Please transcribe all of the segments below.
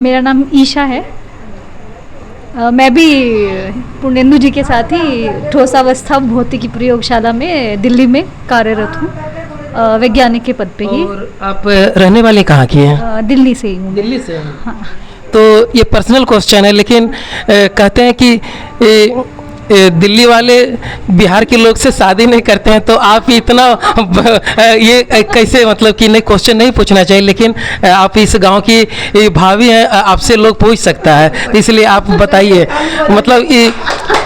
मेरा नाम ईशा है। मैं भी पूर्णेंदु जी के साथ ही ठोसावस्था भौतिकी प्रयोगशाला में दिल्ली में कार्यरत हूँ, वैज्ञानिक के पद पे ही। और आप रहने वाले कहाँ की हैं? दिल्ली से ही हूँ। दिल्ली से हैं। हाँ। तो ये पर्सनल क्वेश्चन है, लेकिन कहते हैं कि दिल्ली वाले बिहार के लोग से शादी नहीं करते हैं, तो आप इतना ये कैसे, मतलब कि नहीं, क्वेश्चन नहीं पूछना चाहिए, लेकिन आप इस गांव की भाभी हैं, आपसे लोग पूछ सकता है, तो इसलिए आप बताइए, मतलब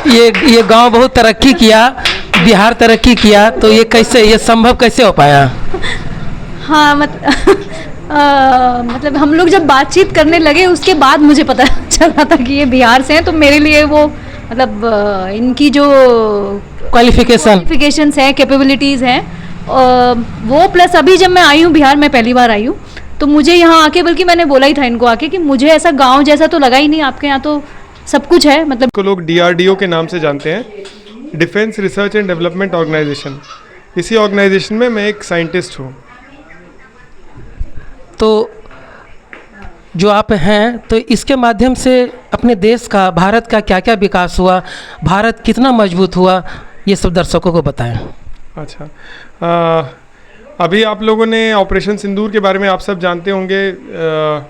ये गांव बहुत तरक्की किया, बिहार तरक्की किया, तो ये कैसे, ये संभव कैसे हो पाया? हाँ, मतलब हम लोग जब बातचीत करने लगे उसके बाद मुझे पता चला था कि ये बिहार से हैं, तो मेरे लिए वो मतलब इनकी जो क्वालिफिकेशंस हैं, कैपेबिलिटीज़ हैं, वो प्लस अभी जब मैं आई हूँ बिहार में, पहली बार आई हूँ, तो मुझे यहाँ आके, बल्कि मैंने बोला ही था इनको आके कि मुझे ऐसा गांव जैसा तो लगा ही नहीं, आपके यहाँ तो सब कुछ है। मतलब को लोग DRDO के नाम से जानते हैं, defence research and development organisation. इसी ऑर्गेनाइजेशन में मैं एक साइंटिस्ट हूँ। तो जो आप हैं, तो इसके माध्यम से अपने देश का, भारत का क्या क्या विकास हुआ, भारत कितना मजबूत हुआ, ये सब दर्शकों को बताएं। अच्छा, अभी आप लोगों ने ऑपरेशन सिंदूर के बारे में आप सब जानते होंगे।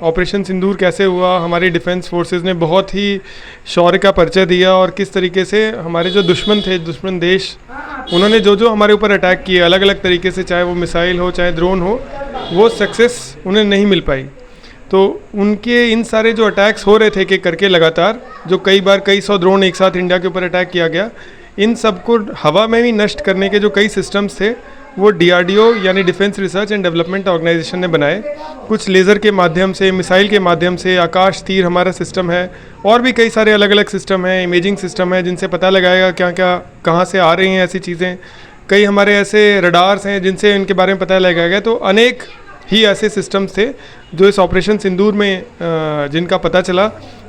ऑपरेशन सिंदूर कैसे हुआ, हमारी डिफेंस फोर्सेस ने बहुत ही शौर्य का परिचय दिया, और किस तरीके से हमारे जो दुश्मन थे, दुश्मन देश, उन्होंने जो हमारे ऊपर अटैक किए अलग अलग तरीके से, चाहे वो मिसाइल हो, चाहे ड्रोन हो, वो सक्सेस उन्हें नहीं मिल पाई। तो उनके इन सारे जो अटैक्स हो रहे थे कि करके लगातार, जो कई बार कई सौ ड्रोन एक साथ इंडिया के ऊपर अटैक किया गया, इन सबको हवा में भी नष्ट करने के जो कई सिस्टम्स थे, वो DRDO यानी defence research and development organisation ने बनाए। कुछ लेज़र के माध्यम से, मिसाइल के माध्यम से, आकाश तीर हमारा सिस्टम है, और भी कई सारे अलग अलग सिस्टम हैं, इमेजिंग सिस्टम है, जिनसे पता लगाएगा क्या क्या कहाँ से आ रही हैं ऐसी चीज़ें। कई हमारे ऐसे रडार्स हैं जिनसे इनके बारे में पता लगाया गया। तो अनेक ही ऐसे सिस्टम्स थे जो इस ऑपरेशन सिंदूर में जिनका पता चला,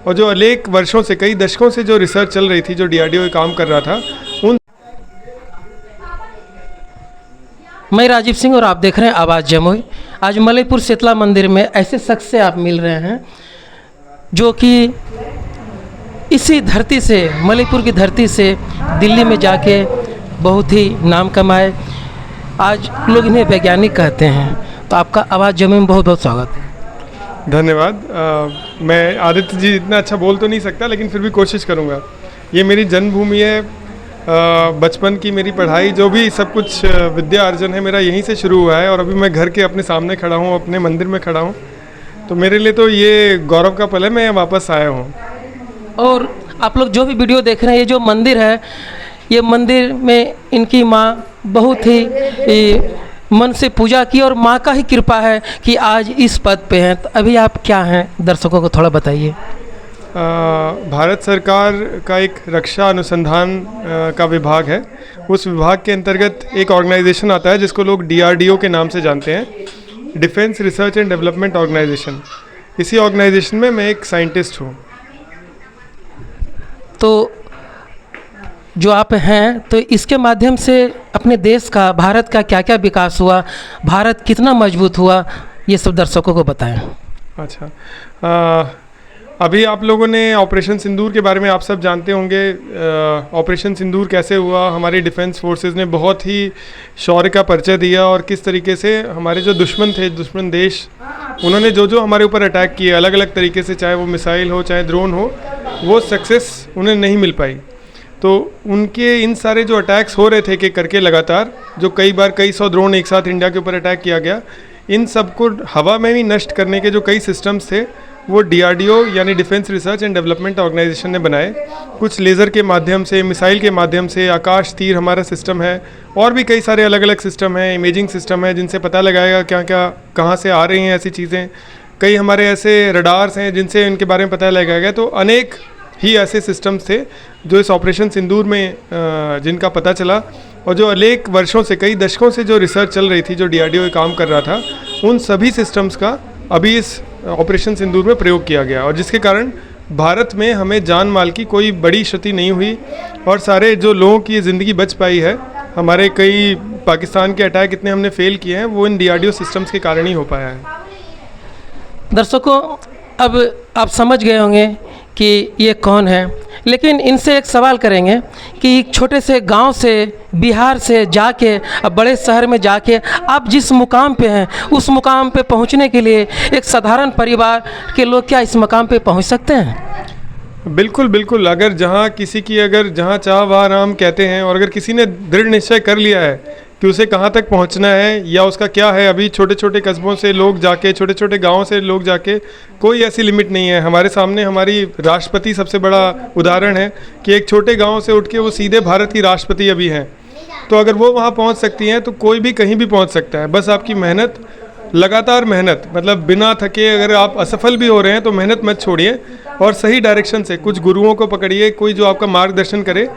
और जो अनेक वर्षों से, कई दशकों से जो रिसर्च चल रही थी, जो DRDO काम कर रहा था, उन। मैं राजीव सिंह और आप देख रहे हैं आवाज़ जमुई। आज मलयपुर शीतला मंदिर में ऐसे शख्स से आप मिल रहे हैं जो कि इसी धरती से, मलयपुर की धरती से दिल्ली में जाके बहुत ही नाम कमाए। आज लोग इन्हें वैज्ञानिक कहते हैं। तो आपका आवाज़ जमुई में बहुत बहुत स्वागत है। धन्यवाद। मैं आदित्य जी इतना अच्छा बोल तो नहीं सकता, लेकिन फिर भी कोशिश करूँगा। ये मेरी जन्मभूमि है। बचपन की मेरी पढ़ाई, जो भी सब कुछ विद्या अर्जन है, मेरा यहीं से शुरू हुआ है, और अभी मैं घर के अपने सामने खड़ा हूँ, अपने मंदिर में खड़ा हूँ। तो मेरे लिए तो ये गौरव का पल है, मैं वापस आया हूँ। और आप लोग जो भी वीडियो देख रहे हैं, ये जो मंदिर है, ये मंदिर में इनकी माँ बहुत ही मन से पूजा की, और माँ का ही कृपा है कि आज इस पद पे हैं। तो अभी आप क्या हैं, दर्शकों को थोड़ा बताइए। भारत सरकार का एक रक्षा अनुसंधान का विभाग है। उस विभाग के अंतर्गत एक ऑर्गेनाइजेशन आता है जिसको लोग DRDO के नाम से जानते हैं, defence research and development organisation. इसी ऑर्गेनाइजेशन में मैं एक साइंटिस्ट हूँ। तो जो आप हैं, तो इसके माध्यम से अपने देश का, भारत का क्या क्या विकास हुआ, भारत कितना मजबूत हुआ, ये सब दर्शकों को बताएं। अच्छा, अभी आप लोगों ने ऑपरेशन सिंदूर के बारे में आप सब जानते होंगे। ऑपरेशन सिंदूर कैसे हुआ, हमारी डिफेंस फोर्सेस ने बहुत ही शौर्य का परिचय दिया, और किस तरीके से हमारे जो दुश्मन थे, दुश्मन देश, उन्होंने जो हमारे ऊपर अटैक किए अलग अलग तरीके से, चाहे वो मिसाइल हो, चाहे ड्रोन हो, वो सक्सेस उन्हें नहीं मिल पाई। तो उनके इन सारे जो अटैक्स हो रहे थे कि करके लगातार, जो कई बार कई सौ ड्रोन एक साथ इंडिया के ऊपर अटैक किया गया, इन सबको हवा में भी नष्ट करने के जो कई सिस्टम्स थे, वो DRDO यानी defence research and development organisation ने बनाए। कुछ लेज़र के माध्यम से, मिसाइल के माध्यम से, आकाश तीर हमारा सिस्टम है, और भी कई सारे अलग अलग सिस्टम हैं, इमेजिंग सिस्टम है, जिनसे पता लगाएगा क्या क्या कहाँ से आ रही हैं ऐसी चीज़ें। कई हमारे ऐसे रडार्स हैं जिनसे इनके बारे में पता लगाया गया। तो अनेक ही ऐसे सिस्टम्स थे जो इस ऑपरेशन सिंदूर में जिनका पता चला, और जो अनेक वर्षों से, कई दशकों से जो रिसर्च चल रही थी, जो DRDO काम कर रहा था, उन सभी सिस्टम्स का अभी इस ऑपरेशन सिंदूर में प्रयोग किया गया, और जिसके कारण भारत में हमें जान माल की कोई बड़ी क्षति नहीं हुई, और सारे जो लोगों की ज़िंदगी बच पाई है। हमारे कई पाकिस्तान के अटैक इतने हमने फेल किए हैं, वो इन DRDO सिस्टम्स के कारण ही हो पाया है। दर्शकों, अब आप समझ गए होंगे कि ये कौन है, लेकिन इनसे एक सवाल करेंगे कि एक छोटे से गांव से बिहार से जाके अब बड़े शहर में जाके आप जिस मुकाम पे हैं उस मुकाम पे पहुंचने के लिए एक साधारण परिवार के लोग क्या इस मुकाम पे पहुंच सकते हैं? बिल्कुल बिल्कुल, अगर जहाँ किसी की अगर जहाँ चाह वहाँ राम कहते हैं, और अगर किसी ने दृढ़ निश्चय कर लिया है कि उसे कहाँ तक पहुँचना है या उसका क्या है, अभी छोटे छोटे कस्बों से लोग जाके, छोटे छोटे गाँवों से लोग जाके, कोई ऐसी लिमिट नहीं है। हमारे सामने हमारी राष्ट्रपति सबसे बड़ा उदाहरण है कि एक छोटे गाँव से उठ के वो सीधे भारत की राष्ट्रपति अभी हैं। तो अगर वो वहाँ पहुँच सकती हैं तो कोई भी कहीं भी पहुँच सकता है। बस आपकी मेहनत, लगातार मेहनत, मतलब बिना थके। अगर आप असफल भी हो रहे हैं तो मेहनत मत छोड़िए और सही डायरेक्शन से कुछ गुरुओं को पकड़िए, कोई जो आपका मार्गदर्शन करे।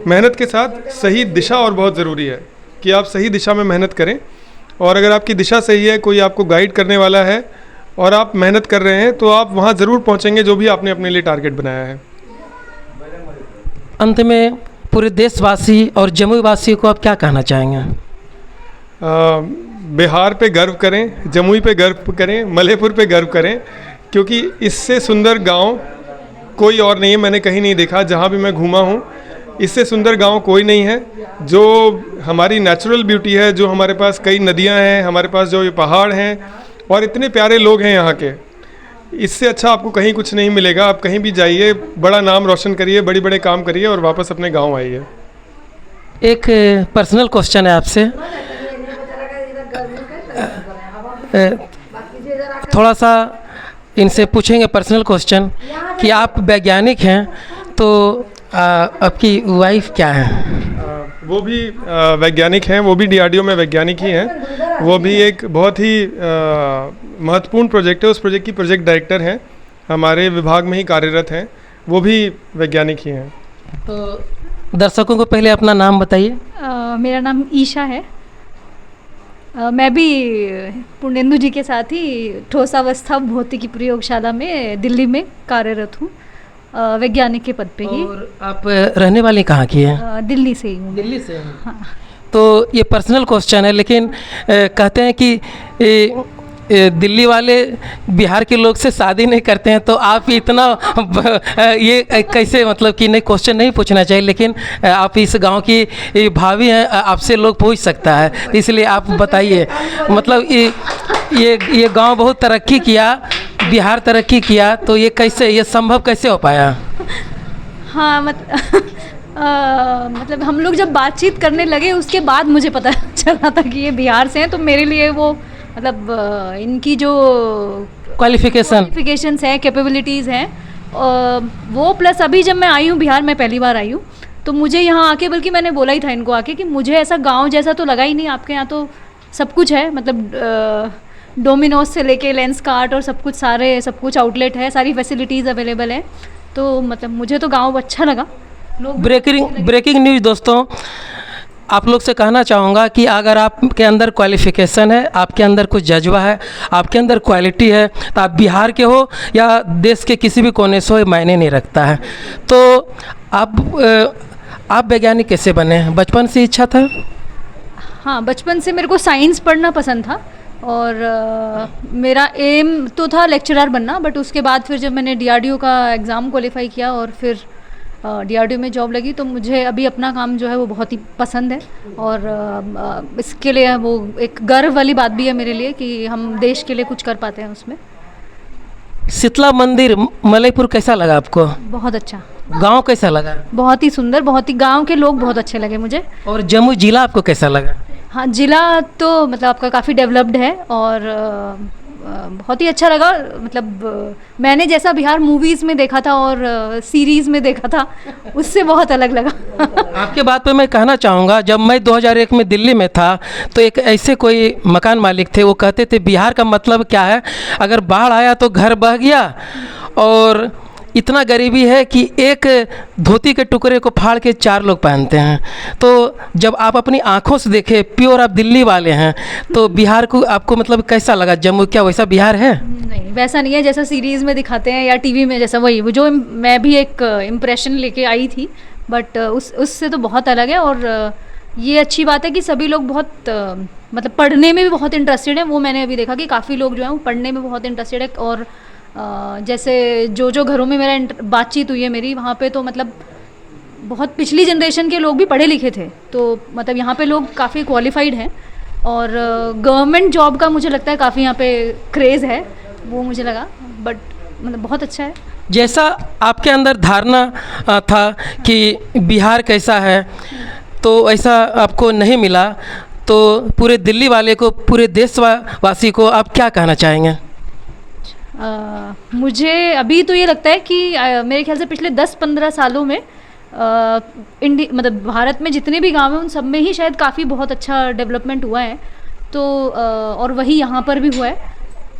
मेहनत के साथ सही दिशा और बहुत ज़रूरी है कि आप सही दिशा में मेहनत करें। और अगर आपकी दिशा सही है, कोई आपको गाइड करने वाला है और आप मेहनत कर रहे हैं, तो आप वहाँ ज़रूर पहुँचेंगे जो भी आपने अपने लिए टारगेट बनाया है। अंत में पूरे देशवासी और जमुई वासी को आप क्या कहना चाहेंगे? बिहार पे गर्व करें, जमुई पे गर्व करें, मलयपुर पे गर्व करें, क्योंकि इससे सुंदर गांव कोई और नहीं है। मैंने कहीं नहीं देखा, जहाँ भी मैं घूमा हूँ, इससे सुंदर गांव कोई नहीं है। जो हमारी नेचुरल ब्यूटी है, जो हमारे पास कई नदियाँ हैं, हमारे पास जो ये पहाड़ हैं और इतने प्यारे लोग हैं यहाँ के, इससे अच्छा आपको कहीं कुछ नहीं मिलेगा। आप कहीं भी जाइए, बड़ा नाम रोशन करिए, बड़े बड़े काम करिए और वापस अपने गाँव आइए। एक पर्सनल क्वेश्चन है आपसे, थोड़ा सा इनसे पूछेंगे पर्सनल क्वेश्चन कि आप वैज्ञानिक हैं, तो आपकी वाइफ क्या है? वो भी वैज्ञानिक हैं, वो भी डीआरडीओ में वैज्ञानिक ही हैं। वो भी एक बहुत ही महत्वपूर्ण प्रोजेक्ट है, उस प्रोजेक्ट की प्रोजेक्ट डायरेक्टर हैं, हमारे विभाग में ही कार्यरत हैं। वो भी वैज्ञानिक ही हैं। तो दर्शकों को पहले अपना नाम बताइए। मेरा नाम ईशा है। मैं भी पूर्णेंदु जी के साथ ही ठोसावस्था भौतिकी प्रयोगशाला में दिल्ली में कार्यरत हूँ, वैज्ञानिक के पद पे ही। और आप रहने वाले कहाँ की हैं? दिल्ली से ही हूँ। दिल्ली से हैं। हाँ। तो ये पर्सनल क्वेश्चन है, लेकिन कहते हैं कि दिल्ली वाले बिहार के लोग से शादी नहीं करते हैं, तो आप इतना ये कैसे, मतलब कि नहीं, क्वेश्चन नहीं पूछना चाहिए, लेकिन आप इस गांव की भाभी हैं, आपसे लोग पूछ सकता है, तो इसलिए आप बताइए। मतलब ये गांव बहुत तरक्की किया, बिहार तरक्की किया, तो ये कैसे, ये संभव कैसे हो पाया? हाँ, मतलब हम लोग जब बातचीत करने लगे उसके बाद मुझे पता चला था कि ये बिहार से हैं। तो मेरे लिए वो मतलब इनकी जो क्वालिफिकेशंस हैं, कैपेबिलिटीज़ हैं, वो प्लस अभी जब मैं आई हूँ बिहार, मैं पहली बार आई हूँ, तो मुझे यहाँ आके, बल्कि मैंने बोला ही था इनको आके कि मुझे ऐसा गांव जैसा तो लगा ही नहीं। आपके यहाँ तो सब कुछ है, मतलब डोमिनोज से लेके लेंस कार्ट और सब कुछ आउटलेट है, सारी फैसिलिटीज़ अवेलेबल है। तो मतलब मुझे तो गाँव अच्छा लगा। लोग ब्रेकिंग न्यूज़ दोस्तों, आप लोग से कहना चाहूँगा कि अगर आपके अंदर क्वालिफ़िकेशन है, आपके अंदर कुछ जज्बा है, आपके अंदर क्वालिटी है, तो आप बिहार के हो या देश के किसी भी कोने से हो, ये मायने नहीं रखता है। तो आप वैज्ञानिक कैसे बने? बचपन से इच्छा था? हाँ, बचपन से मेरे को साइंस पढ़ना पसंद था और मेरा एम तो था लेक्चरर बनना। बट उसके बाद फिर जब मैंने डीआरडीओ का एग्ज़ाम क्वालिफाई किया और फिर डीआरडीओ में जॉब लगी, तो मुझे अभी अपना काम जो है वो बहुत ही पसंद है। और इसके लिए वो एक गर्व वाली बात भी है मेरे लिए कि हम देश के लिए कुछ कर पाते हैं उसमें। शीतला मंदिर मलयपुर कैसा लगा आपको? बहुत अच्छा। गांव कैसा लगा? बहुत ही सुंदर, बहुत ही, गांव के लोग बहुत अच्छे लगे मुझे। और जमुई जिला आपको कैसा लगा? हाँ, जिला तो मतलब आपका काफ़ी डेवलप्ड है और बहुत ही अच्छा लगा। मतलब मैंने जैसा बिहार मूवीज़ में देखा था और सीरीज़ में देखा था, उससे बहुत अलग लगा। आपके बात पे मैं कहना चाहूँगा, जब मैं 2001 में दिल्ली में था, तो एक ऐसे कोई मकान मालिक थे, वो कहते थे बिहार का मतलब क्या है, अगर बाढ़ आया तो घर बह गया, और इतना गरीबी है कि एक धोती के टुकड़े को फाड़ के 4 लोग पहनते हैं। तो जब आप अपनी आंखों से देखे, प्योर आप दिल्ली वाले हैं, तो बिहार को आपको मतलब कैसा लगा? जम्मू क्या वैसा बिहार है? नहीं, वैसा नहीं है जैसा सीरीज़ में दिखाते हैं या टीवी में, जैसा वही वो जो मैं भी एक इम्प्रेशन लेके आई थी, बट उससे तो बहुत अलग है। और ये अच्छी बात है कि सभी लोग बहुत मतलब पढ़ने में भी बहुत इंटरेस्टेड हैं। वो मैंने अभी देखा कि काफ़ी लोग जो हैं वो पढ़ने में बहुत इंटरेस्टेड है और जैसे जो जो घरों में मेरा बातचीत हुई है मेरी, वहाँ पे तो मतलब बहुत पिछली जनरेशन के लोग भी पढ़े लिखे थे, तो मतलब यहाँ पे लोग काफ़ी क्वालिफाइड हैं और गवर्नमेंट जॉब का मुझे लगता है काफ़ी यहाँ पे क्रेज़ है, वो मुझे लगा, बट मतलब बहुत अच्छा है। जैसा आपके अंदर धारणा था कि बिहार कैसा है, तो ऐसा आपको नहीं मिला, तो पूरे दिल्ली वाले को, पूरे देशवासी को आप क्या कहना चाहेंगे? मुझे अभी तो ये लगता है कि मेरे ख्याल से पिछले 10-15 सालों में मतलब भारत में जितने भी गांव हैं उन सब में ही शायद काफ़ी बहुत अच्छा डेवलपमेंट हुआ है, तो और वही यहाँ पर भी हुआ है,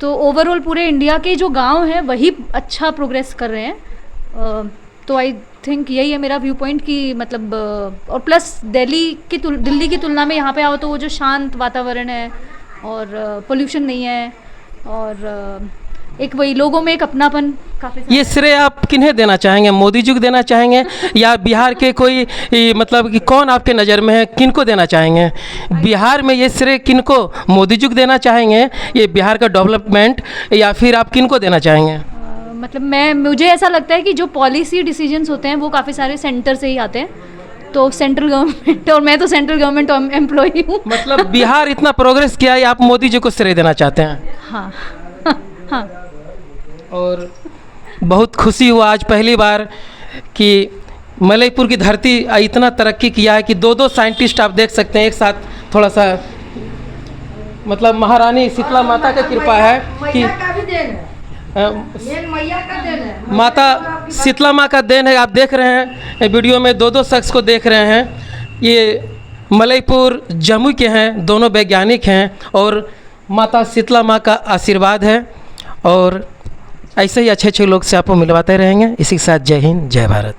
तो ओवरऑल पूरे इंडिया के जो गांव हैं वही अच्छा प्रोग्रेस कर रहे हैं। तो आई थिंक यही है मेरा व्यू पॉइंट कि मतलब और प्लस दिल्ली की तुलना में यहाँ पे आओ तो वो जो शांत वातावरण है और पोल्यूशन नहीं है और एक वही लोगों में एक अपनापन काफ़ी। ये श्रेय आप किन्हें देना चाहेंगे? मोदी जी को देना चाहेंगे या बिहार के कोई मतलब कि कौन आपके नज़र में है, किनको देना चाहेंगे बिहार में ये श्रेय? किनको, मोदी जी को देना चाहेंगे ये बिहार का डेवलपमेंट, या फिर आप किनको देना चाहेंगे? मतलब मुझे ऐसा लगता है कि जो पॉलिसी डिसीजंस होते हैं वो काफ़ी सारे सेंटर से ही आते हैं, तो सेंट्रल गवर्नमेंट, और मैं तो सेंट्रल गवर्नमेंट एम्प्लॉई हूँ। मतलब बिहार इतना प्रोग्रेस किया है, आप मोदी जी को श्रेय देना चाहते हैं? हाँ हाँ। और बहुत खुशी हुआ आज पहली बार कि मलयपुर की धरती इतना तरक्की किया है कि 2-2 साइंटिस्ट आप देख सकते हैं एक साथ, थोड़ा सा मतलब महारानी शीतला माता की कृपा है कि माता शीतला माँ का देन है। आप देख रहे हैं वीडियो में 2-2 शख्स को देख रहे हैं, ये मलयपुर जम्मू के हैं, दोनों वैज्ञानिक हैं और माता शीतला माँ का आशीर्वाद है, और ऐसे ही अच्छे अच्छे लोग से आपको मिलवाते रहेंगे। इसी के साथ जय हिंद, जय भारत।